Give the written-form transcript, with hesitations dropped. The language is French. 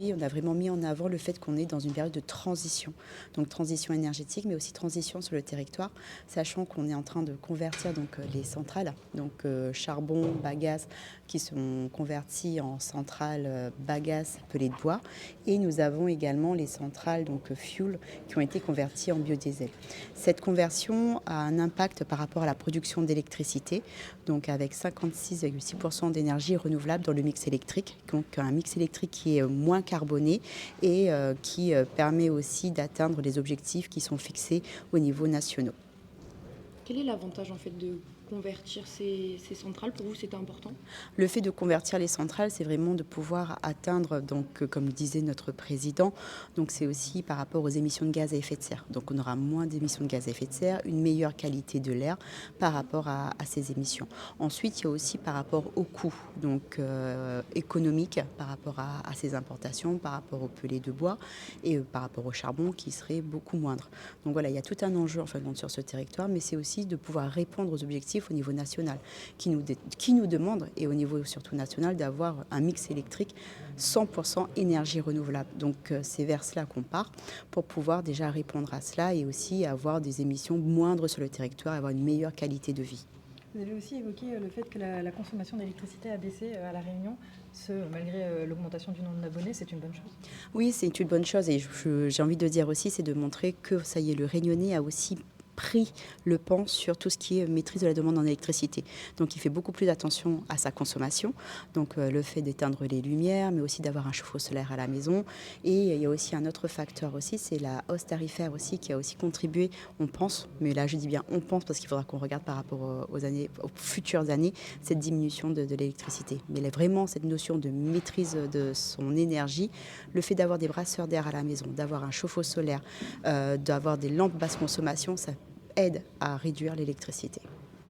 Oui, on a vraiment mis en avant le fait qu'on est dans une période de transition, donc transition énergétique, mais aussi transition sur le territoire, sachant qu'on est en train de convertir les centrales, charbon, bagasse, qui sont converties en centrales bagasse pellet de bois, et nous avons également les centrales fuel qui ont été converties en biodiesel. Cette conversion a un impact par rapport à la production d'électricité, donc avec 56,6% d'énergie renouvelable dans le mix électrique, donc un mix électrique qui est moins carboné et qui permet aussi d'atteindre les objectifs qui sont fixés au niveau national. Quel est l'avantage en fait de convertir ces centrales? Pour vous, c'était important? Le fait de convertir les centrales, c'est vraiment de pouvoir atteindre, comme le disait notre président, c'est aussi par rapport aux émissions de gaz à effet de serre. Donc on aura moins d'émissions de gaz à effet de serre, une meilleure qualité de l'air par rapport à ces émissions. Ensuite, il y a aussi par rapport au coût économique, par rapport à ces importations, par rapport au pellet de bois et par rapport au charbon qui serait beaucoup moindre. Donc voilà, il y a tout un enjeu en fin de compte sur ce territoire, mais c'est aussi de pouvoir répondre aux objectifs au niveau national qui nous demande, et au niveau surtout national, d'avoir un mix électrique 100% énergie renouvelable. Donc c'est vers cela qu'on part pour pouvoir déjà répondre à cela et aussi avoir des émissions moindres sur le territoire et avoir une meilleure qualité de vie. Vous avez aussi évoqué le fait que la consommation d'électricité a baissé à La Réunion, malgré l'augmentation du nombre d'abonnés, c'est une bonne chose? Oui, c'est une bonne chose et j'ai envie de dire aussi, c'est de montrer que ça y est, le Réunionnais a aussi pris le pan sur tout ce qui est maîtrise de la demande en électricité. Donc il fait beaucoup plus attention à sa consommation, le fait d'éteindre les lumières, mais aussi d'avoir un chauffe-eau solaire à la maison. Et il y a aussi un autre facteur aussi, c'est la hausse tarifaire aussi qui a aussi contribué, on pense, mais là je dis bien on pense parce qu'il faudra qu'on regarde par rapport aux futures années, cette diminution de l'électricité. Mais vraiment cette notion de maîtrise de son énergie, le fait d'avoir des brasseurs d'air à la maison, d'avoir un chauffe-eau solaire, d'avoir des lampes basse consommation, ça aide à réduire l'électricité.